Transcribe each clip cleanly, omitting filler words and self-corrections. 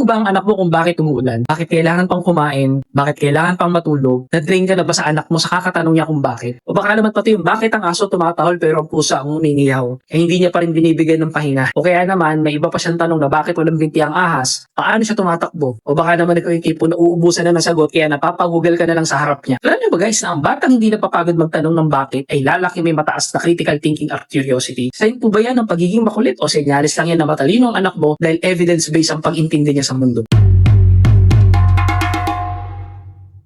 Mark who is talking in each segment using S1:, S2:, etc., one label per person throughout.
S1: ba ang anak mo kung bakit umuulan? Bakit kailangan pang kumain? Bakit kailangan pang matulog? Na-drain ka na ba sa anak mo sa kakatanong niya kung bakit? O baka naman pati yung bakit ang aso tumatahol pero ang pusa ang umingiyaw? Eh hindi niya pa rin binibigyan ng pahinga. O kaya naman may iba pa siyang tanong na bakit walang binti ang ahas? Paano siya tumatakbo? O baka naman ikaw yung tipo na uubusan na ng sagot kaya napapagoogle ka na lang sa harap niya. Alam niyo ba guys na ang batang hindi napapagod magtanong ng bakit ay lalaki may mataas na critical thinking at curiosity? Sign po ba yan ng pagiging makulit o senyalis lang yan na matalino ang anak mo dahil evidence-based ang pag-intindi niya sa mundo?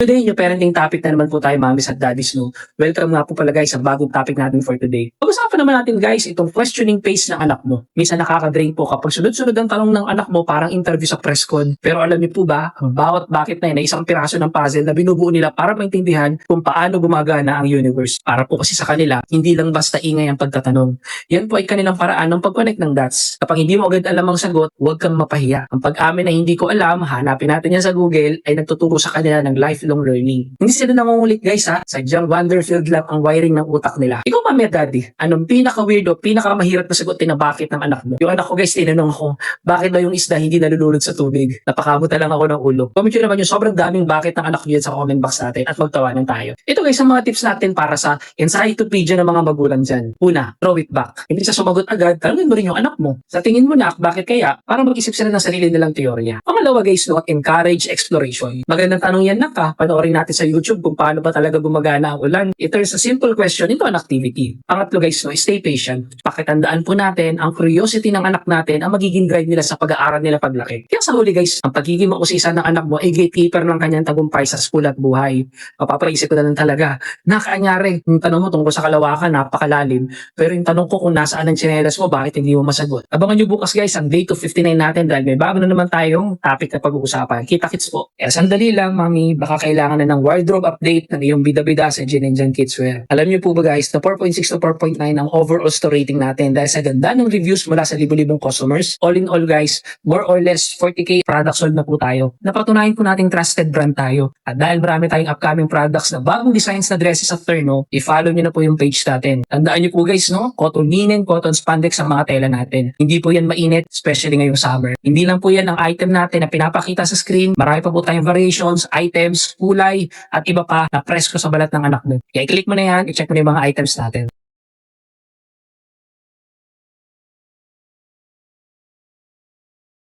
S1: Today, yung parenting topic na naman po tayo, mommies at daddies, no? Welcome nga po pala guys sa bagong topic natin for today. Pag-usapan naman natin guys, itong questioning phase ng anak mo. Minsan nakaka-drain po kapag sunod-sunod ang tanong ng anak mo parang interview sa press con. Pero alam niyo po ba, ang bawat bakit na yun ay isang piraso ng puzzle na binubuo nila para maintindihan kung paano gumagana ang universe. Para po kasi sa kanila, hindi lang basta ingay ang pagtatanong. Yan po ay kanilang paraan ng pag-connect ng dots. Kapag hindi mo agad alam ang sagot, huwag kang mapahiya. Ang pag-amin na hindi ko alam, hanapin natin yan sa Google, ay nagtuturo sa kanila ng lifelong learning. Hindi sila nangungulit guys ha, sadyang wonder-filled lang ang wiring ng utak nila. Ikaw pa daddy, anong pinaka-weirdo, pinaka-mahirap na sagutin na bakit ng anak mo? Yung anak ko guys, tinanong ako, bakit daw yung isda hindi nalulunod sa tubig? Napakamuta lang ako ng ulo. Comment nyo naman yung sobrang daming bakit ng anak nyo yan sa comment box natin at magtawanan tayo. Ito guys, ang mga tips natin para sa encyclopedia ng mga magulang dyan. Una, throw it back. Hindi sa sumagot agad, tanungin mo rin yung anak mo. Sa tingin mo na, bakit kaya? Para mag-isip sila ng sarili nilang teorya. Pangalawa guys, no, encourage exploration. Magandang tanong yan na ka, panoorin natin sa YouTube kung paano ba talaga gumagana ang ulan. It turns a simple question into an activity. Pangatlo guys, no, stay patient. Pakitandaan po natin, ang curiosity ng anak natin ang magiging drive nila sa pag-aaral nila paglaki. Kaya sa huli guys, ang pagiging mausisa ng anak mo ay gatekeeper ng kanyang tagumpay sa school at buhay. Mapapaisip ko na lang talaga, nakanyari, yung tanong mo tungkol sa kalawakan, napakalalim. Pero yung tanong ko kung nasaan ang tsinelas mo, bakit hindi mo masagot? Abangan nyo bukas guys, ang day 259 natin dahil may bago na naman tayong topic na pag-uusapan. Kita-kits po. Kaya sandali lang, mami, baka kailangan na ng wardrobe update ng iyong bida-bida sa Gin and Jan Kidswear. Alam niyo po ba guys, na 4.6 to 4.9 ang overall store rating natin dahil sa ganda ng reviews mula sa libo-libong customers. All in all guys, more or less 40k products sold na po tayo. Napatunayan po nating trusted brand tayo. At dahil marami tayong upcoming products na bagong designs na dresses at turno, i-follow niyo na po yung page natin. Tandaan niyo po guys, no? Cotton linen, cotton spandex ang mga tela natin. Hindi po yan mainit, especially ngayong summer. Hindi lang po yan ang item natin na pinapakita sa screen. Marami pa po tayong variations, items, kulay, at iba pa na presko sa balat ng anak mo. Kaya i-click mo na yan, i-check mo na yung mga items natin.